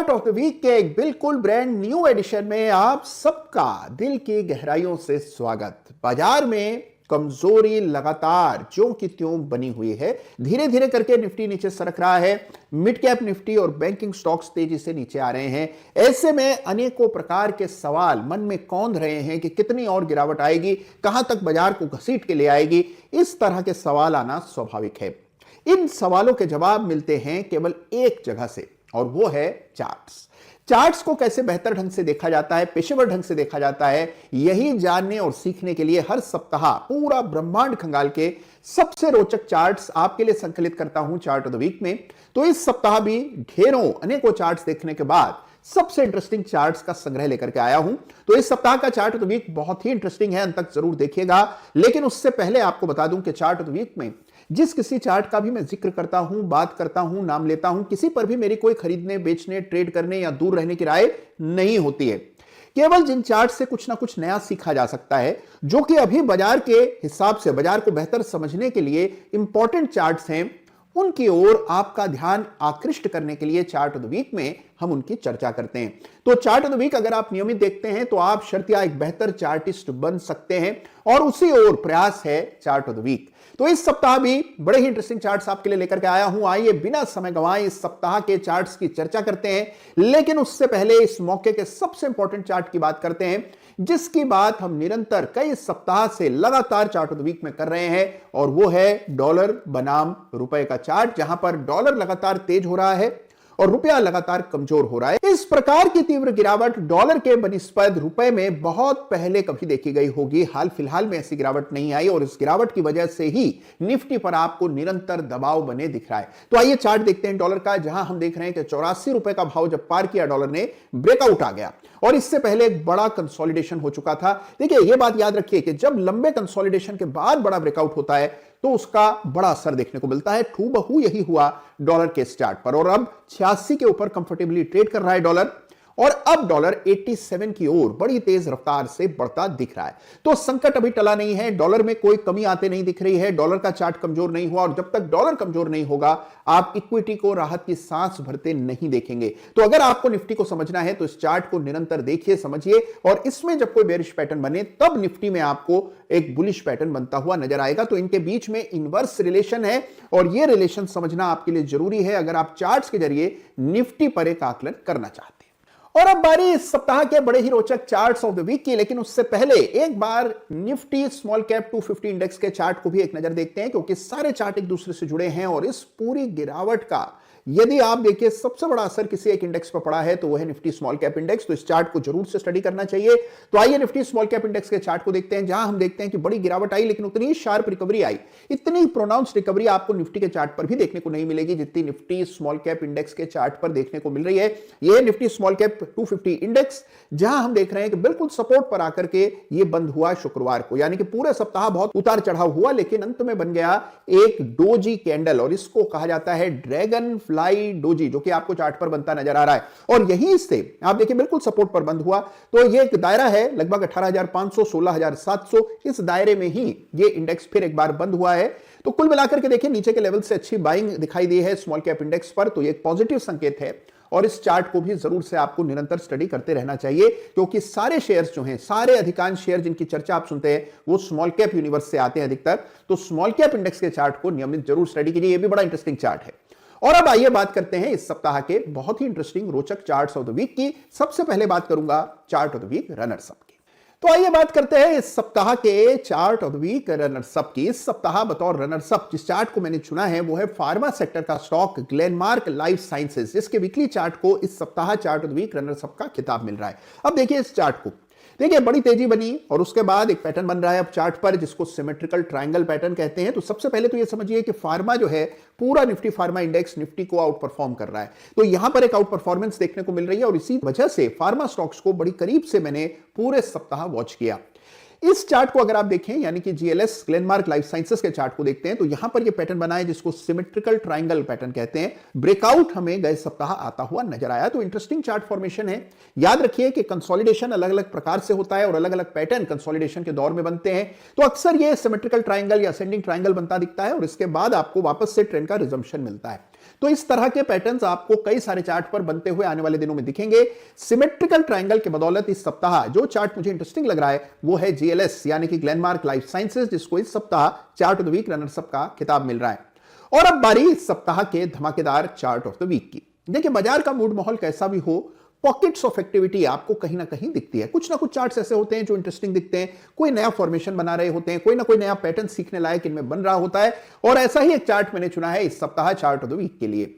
Chart of the week के एक बिल्कुल ब्रांड न्यू एडिशन में आप सबका दिल की गहराइयों से स्वागत। बाजार में कमजोरी लगातार ज्यों की त्यों बनी हुई है। धीरे धीरे करके निफ्टी नीचे सरक रहा है। मिड कैप निफ्टी और बैंकिंग स्टॉक्स तेजी से नीचे आ रहे हैं। ऐसे में अनेकों प्रकार के सवाल मन में कौंध रहे हैं कि कितनी और गिरावट आएगी, कहां तक बाजार को घसीट के ले आएगी। इस तरह के सवाल आना स्वाभाविक है। इन सवालों के जवाब मिलते हैं केवल एक जगह से, और वो है चार्ट्स। चार्ट्स को कैसे बेहतर ढंग से देखा जाता है, पेशेवर ढंग से देखा जाता है, यही जानने और सीखने के लिए हर सप्ताह पूरा ब्रह्मांड खंगाल के सबसे रोचक चार्ट्स आपके लिए संकलित करता हूं चार्ट ऑफ द वीक में। तो इस सप्ताह भी अनेकों चार्ट्स देखने के बाद सबसे इंटरेस्टिंग चार्ट्स का संग्रह लेकर के आया हूं। तो इस सप्ताह का चार्ट ऑफ द वीक बहुत ही इंटरेस्टिंग है, अंत तक जरूर देखिएगा। लेकिन उससे पहले आपको बता दूं कि चार्ट ऑफ द वीक में जिस किसी चार्ट का भी मैं जिक्र करता हूं, बात करता हूं, नाम लेता हूं, किसी पर भी मेरी कोई खरीदने, बेचने, ट्रेड करने या दूर रहने की राय नहीं होती है। केवल जिन चार्ट से कुछ ना कुछ नया सीखा जा सकता है, जो कि अभी बाजार के हिसाब से बाजार को बेहतर समझने के लिए इंपॉर्टेंट चार्ट्स हैं, उनकी ओर आपका ध्यान आकृष्ट करने के लिए चार्ट ऑफ द वीक में हम उनकी चर्चा करते हैं। तो चार्ट ऑफ द वीक अगर आप नियमित देखते हैं तो आप शर्तिया एक बेहतर चार्टिस्ट बन सकते हैं, और उसी ओर प्रयास है चार्ट ऑफ द वीक। तो इस सप्ताह भी बड़े ही इंटरेस्टिंग चार्ट्स आपके लिए लेकर के आया हूं। आइए बिना समय गंवाए इस सप्ताह के चार्ट्स की चर्चा करते हैं। लेकिन उससे पहले इस मौके के सबसे इंपॉर्टेंट चार्ट की बात करते हैं, जिसकी बात हम निरंतर कई सप्ताह से लगातार चार्ट ऑफ द वीक में कर रहे हैं, और वो है डॉलर बनाम रुपए का चार्ट, जहां पर डॉलर लगातार तेज हो रहा है और रुपया लगातार कमजोर हो रहा है। इस प्रकार की तीव्र गिरावट डॉलर के बनिस्पत रुपए में बहुत पहले कभी देखी गई होगी। हाल फिलहाल में ऐसी गिरावट नहीं आई, और इस गिरावट की वजह से ही निफ्टी पर आपको निरंतर दबाव बने दिख रहा है। तो आइए चार्ट देखते हैं डॉलर का, जहां हम देख रहे हैं कि 84 रुपए का भाव जब पार किया डॉलर ने, ब्रेकआउट आ गया, और इससे पहले एक बड़ा कंसोलिडेशन हो चुका था। देखिए यह बात याद रखिए कि जब लंबे कंसोलिडेशन के बाद बड़ा ब्रेकआउट होता है तो उसका बड़ा असर देखने को मिलता है। ठूबहू यही हुआ डॉलर के इस चार्ट पर, और अब 86 के ऊपर कंफर्टेबली ट्रेड कर रहा है डॉलर, और अब डॉलर 87 की ओर बड़ी तेज रफ्तार से बढ़ता दिख रहा है। तो संकट अभी टला नहीं है, डॉलर में कोई कमी आते नहीं दिख रही है, डॉलर का चार्ट कमजोर नहीं हुआ, और जब तक डॉलर कमजोर नहीं होगा आप इक्विटी को राहत की सांस भरते नहीं देखेंगे। तो अगर आपको निफ्टी को समझना है तो इस चार्ट को निरंतर देखिए, समझिए, और इसमें जब कोई बेरिश पैटर्न बने तब निफ्टी में आपको एक बुलिश पैटर्न बनता हुआ नजर आएगा। तो इनके बीच में इनवर्स रिलेशन है, और यह रिलेशन समझना आपके लिए जरूरी है अगर आप चार्ट्स के जरिए निफ्टी पर एक आकलन करना चाहते हैं। और अब बारी इस सप्ताह के बड़े ही रोचक चार्ट्स ऑफ द वीक की। लेकिन उससे पहले एक बार निफ्टी स्मॉल कैप 250 इंडेक्स के चार्ट को भी एक नजर देखते हैं, क्योंकि सारे चार्ट एक दूसरे से जुड़े हैं। और इस पूरी गिरावट का यदि आप देखिए सबसे बड़ा असर किसी एक इंडेक्स पर पड़ा है तो वह है निफ्टी स्मॉल कैप इंडेक्स। तो इस चार्ट को जरूर से स्टडी करना चाहिए। तो आइए निफ्टी स्मॉल कैप इंडेक्स के चार्ट को देखते हैं, जहां हम देखते हैं कि बड़ी गिरावट आई, लेकिन उतनी शार्प रिकवरी आई, इतनी प्रोनाउंस्ड रिकवरी आपको निफ्टी के चार्ट पर भी देखने को नहीं मिलेगी जितनी निफ्टी स्मॉल कैप इंडेक्स के चार्ट पर देखने को मिल रही है। यह निफ्टी स्मॉल कैप 250 इंडेक्स, जहां हम देख रहे हैं कि बिल्कुल सपोर्ट पर आकर के यह बंद हुआ शुक्रवार को, यानी कि पूरे सप्ताह बहुत उतार चढ़ाव हुआ, लेकिन अंत में बन गया एक डोजी कैंडल, और इसको कहा जाता है ड्रैगन फ्लाई डोजी, जो कि आपको चार्ट पर बनता नजर आ रहा है। और यहीं से आप देखिए बिल्कुल सपोर्ट पर बंद हुआ। तो ये एक दायरा है लगभग 18,500 16,700, इस दायरे में ही ये इंडेक्स फिर एक बार बंद हुआ है। तो कुल मिलाकर के देखिए नीचे के लेवल से अच्छी बाइंग दिखाई दी है स्मॉल कैप इंडेक्स पर, तो ये एक पॉजिटिव संकेत है। और इस चार्ट को भी जरूर से आपको निरंतर स्टडी करते रहना चाहिए, क्योंकि सारे शेयर्स जो हैं, सारे अधिकांश शेयर जिनकी चर्चा आप सुनते हैं वो स्मॉल कैप यूनिवर्स से आते हैं अधिकतर। तो स्मॉल कैप इंडेक्स के चार्ट को नियमित जरूर स्टडी कीजिए, ये भी बड़ा इंटरेस्टिंग चार्ट है। और अब आइए बात करते हैं इस सप्ताह के बहुत ही इंटरेस्टिंग रोचक चार्ट्स ऑफ द वीक की। सबसे पहले बात करूंगा chart of the week runners up की। तो आइए बात करते हैं इस सप्ताह के chart of the week runners up की। इस सप्ताह बतौर रनर्स अप जिस चार्ट को मैंने चुना है वो है फार्मा सेक्टर का स्टॉक ग्लेनमार्क लाइफ साइंसेज, जिसके वीकली चार्ट को इस सप्ताह chart of the week runners up का खिताब मिल रहा है। अब देखिए इस चार्ट को, देखिए बड़ी तेजी बनी और उसके बाद एक पैटर्न बन रहा है अब चार्ट पर, जिसको सिमेट्रिकल ट्रायंगल पैटर्न कहते हैं। तो सबसे पहले तो ये समझिए कि फार्मा जो है, पूरा निफ्टी फार्मा इंडेक्स निफ्टी को आउट परफॉर्म कर रहा है। तो यहां पर एक आउट परफॉर्मेंस देखने को मिल रही है, और इसी वजह से फार्मा स्टॉक्स को बड़ी करीब से मैंने पूरे सप्ताह वॉच किया। इस चार्ट को अगर आप देखें, यानी कि जीएलएस ग्लेनमार्क लाइफ साइंसेज के चार्ट को देखते हैं, तो यहां पर यह पैटर्न बना है जिसको सिमेट्रिकल ट्रायंगल पैटर्न कहते हैं। ब्रेकआउट हमें गए सप्ताह आता हुआ नजर आया। तो इंटरेस्टिंग चार्ट फॉर्मेशन है। याद रखिए कि कंसोलिडेशन अलग अलग प्रकार से होता है और अलग अलग पैटर्न कंसोलिडेशन के दौर में बनते हैं। तो अक्सर यह सिमेट्रिकल ट्रायंगल या असेंडिंग ट्रायंगल बनता दिखता है, और इसके बाद आपको वापस से ट्रेंड का रिजम्पशन मिलता है। तो इस तरह के पैटर्न्स आपको कई सारे चार्ट पर बनते हुए आने वाले दिनों में दिखेंगे। सिमेट्रिकल ट्रायंगल के बदौलत इस सप्ताह जो चार्ट मुझे इंटरेस्टिंग लग रहा है वो है GLS यानी कि ग्लेनमार्क लाइफ साइंसेज, जिसको इस सप्ताह chart of the week runners up का खिताब मिल रहा है। और अब बारी इस सप्ताह के धमाकेदार चार्ट ऑफ द वीक की। देखिए, बाजार का मूड माहौल कैसा भी हो, पॉकेट्स ऑफ एक्टिविटी आपको कहीं ना कहीं दिखती है। कुछ ना कुछ चार्ट्स ऐसे होते हैं जो इंटरेस्टिंग दिखते हैं, कोई नया फॉर्मेशन बना रहे होते हैं, कोई ना कोई नया पैटर्न सीखने लायक इनमें बन रहा होता है। और ऐसा ही एक चार्ट मैंने चुना है इस सप्ताह चार्ट ऑफ द वीक के लिए।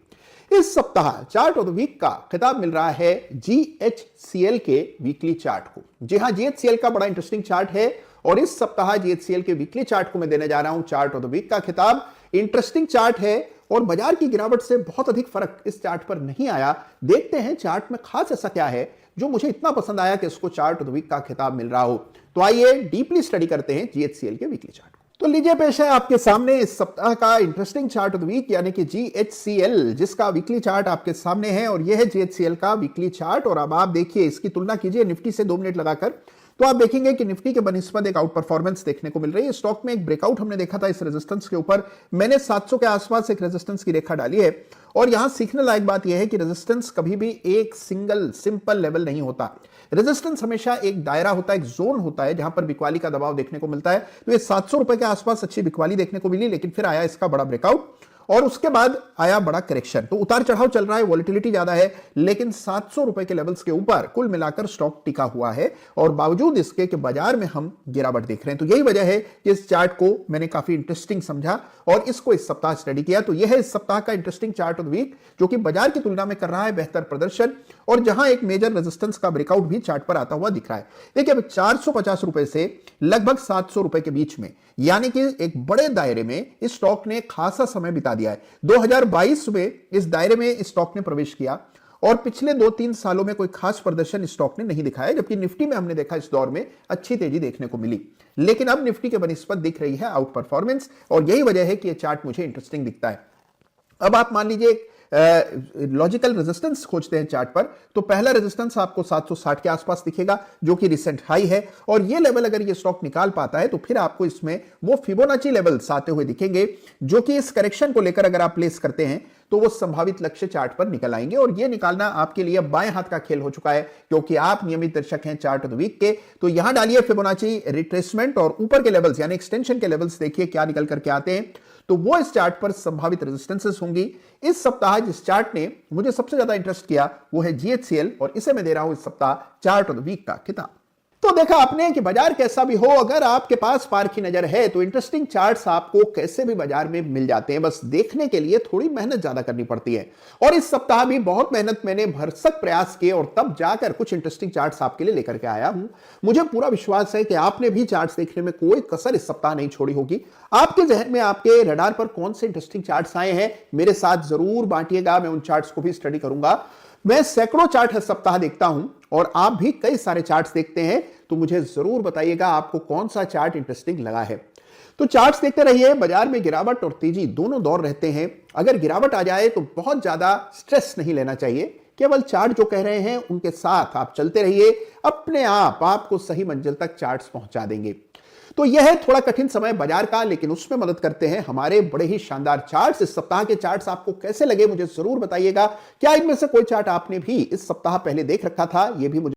इस सप्ताह चार्ट ऑफ द वीक का खिताब मिल रहा है GHCL के वीकली चार्ट को। जी हां, GHCL का बड़ा इंटरेस्टिंग चार्ट है और इस सप्ताह GHCL के वीकली चार्ट को मैं देने जा रहा हूं चार्ट ऑफ द वीक का खिताब। इंटरेस्टिंग चार्ट है और बाजार की गिरावट से बहुत अधिक फर्क इस चार्ट पर नहीं आया। देखते हैं चार्ट में खास ऐसा क्या है जो मुझे इतना पसंद आया कि इसको चार्ट ऑफ द वीक का खिताब मिल रहा हो। तो आइए डीपली स्टडी करते हैं GHCL के वीकली चार्ट को। तो लीजिए, पेश है आपके सामने इस सप्ताह का interesting chart of the week यानी कि GHCL, जिसका वीकली चार्ट आपके सामने है और यह है GHCL का वीकली चार्ट। और अब आप देखिए, इसकी तुलना कीजिए निफ्टी से 2 मिनट लगाकर, तो आप देखेंगे कि निफ्टी के बनिस्बत एक आउट परफॉर्मेंस देखने को मिल रही है। स्टॉक में एक ब्रेकआउट हमने देखा था इस रेजिस्टेंस के ऊपर, मैंने 700 के आसपास एक रेजिस्टेंस की रेखा डाली है। और यहां सीखने लायक बात यह है कि रेजिस्टेंस कभी भी एक सिंगल सिंपल लेवल नहीं होता। रेजिस्टेंस हमेशा एक दायरा होता है, एक जोन होता है जहां पर बिकवाली का दबाव देखने को मिलता है। तो ये 700 रुपए के आसपास अच्छी बिकवाली देखने को मिली, लेकिन फिर आया इसका बड़ा ब्रेकआउट और उसके बाद आया बड़ा करेक्शन। तो उतार चढ़ाव चल रहा है, वॉलेटिलिटी ज्यादा है, लेकिन 700 रुपए के लेवल्स के ऊपर कुल मिलाकर स्टॉक टिका हुआ है और बावजूद इसके कि बाजार में हम गिरावट देख रहे हैं। तो यही वजह है कि इस चार्ट को मैंने काफी इंटरेस्टिंग समझा और इसको इस सप्ताह स्टडी किया। तो यह है इस सप्ताह का interesting chart of the week, जो कि बाजार की तुलना में कर रहा है बेहतर प्रदर्शन और जहां एक मेजर रेजिस्टेंस का ब्रेकआउट भी चार्ट पर आता हुआ दिख रहा है। देखिए, अब 450 रुपए से लगभग 700 रुपए के बीच में, यानी कि एक बड़े दायरे में इस स्टॉक ने खासा समय बिता दिया है। 2022 में इस दायरे में इस स्टॉक ने प्रवेश किया और पिछले 2-3 सालों में कोई खास प्रदर्शन इस स्टॉक ने नहीं दिखाया, जबकि निफ्टी में हमने देखा इस दौर में अच्छी तेजी देखने को मिली। लेकिन अब निफ्टी के बनिस्बत दिख रही है आउट परफॉर्मेंस और यही वजह है कि यह चार्ट मुझे इंटरेस्टिंग दिखता है। अब आप मान लीजिए लॉजिकल रेजिस्टेंस खोजते हैं चार्ट पर, तो पहला रेजिस्टेंस आपको 760 के आसपास दिखेगा, जो कि रिसेंट हाई है। और ये लेवल अगर ये स्टॉक निकाल पाता है तो फिर आपको इसमें वो फिबोनाची लेवल्स आते हुए दिखेंगे, जो कि इस करेक्शन को लेकर अगर आप प्लेस करते हैं तो वो संभावित लक्ष्य चार्ट पर निकल आएंगे। और ये निकालना आपके लिए बाएं हाथ का खेल हो चुका है, क्योंकि आप नियमित दर्शक हैं चार्ट ऑफ द वीक के। तो यहां डालिए फिबोनाची रिट्रेसमेंट और ऊपर के लेवल्स यानी एक्सटेंशन के लेवल्स देखिए क्या निकल करके आते हैं। तो वो इस चार्ट पर संभावित रेजिस्टेंसेस होंगी। इस सप्ताह जिस चार्ट ने मुझे सबसे ज्यादा इंटरेस्ट किया वो है GHCL और इसे मैं दे रहा हूं इस सप्ताह चार्ट ऑफ द वीक का खिताब। तो देखा आपने कि बाजार कैसा भी हो, अगर आपके पास पारखी नजर है तो इंटरेस्टिंग चार्ट्स आपको कैसे भी बाजार में मिल जाते हैं। बस देखने के लिए थोड़ी मेहनत ज्यादा करनी पड़ती है और इस सप्ताह भी बहुत मेहनत मैंने भरसक प्रयास किए और तब जाकर कुछ इंटरेस्टिंग चार्ट्स आपके लिए लेकर के आया हूं। मुझे पूरा विश्वास है कि आपने भी चार्ट्स देखने में कोई कसर इस सप्ताह नहीं छोड़ी होगी। आपके जहन में आपके रडार पर कौन से इंटरेस्टिंग चार्ट्स आए हैं मेरे साथ जरूर बांटिएगा, मैं उन चार्ट्स को भी स्टडी करूंगा। मैं सैकड़ों चार्ट हर सप्ताह देखता हूं और आप भी कई सारे चार्ट्स देखते हैं, तो मुझे जरूर बताइएगा आपको कौन सा चार्ट इंटरेस्टिंग लगा है। तो चार्ट्स देखते रहिए। बाजार में गिरावट और तेजी दोनों दौर रहते हैं। अगर गिरावट आ जाए तो बहुत ज्यादा स्ट्रेस नहीं लेना चाहिए, केवल चार्ट जो कह रहे हैं उनके साथ आप चलते रहिए, अपने आप आपको सही मंजिल तक चार्ट्स पहुंचा देंगे। तो यह है थोड़ा कठिन समय बाजार का, लेकिन उसमें मदद करते हैं हमारे बड़े ही शानदार चार्ट्स। इस सप्ताह के चार्ट्स आपको कैसे लगे मुझे जरूर बताइएगा। क्या इनमें से कोई चार्ट आपने भी इस सप्ताह पहले देख रखा था, यह भी मुझे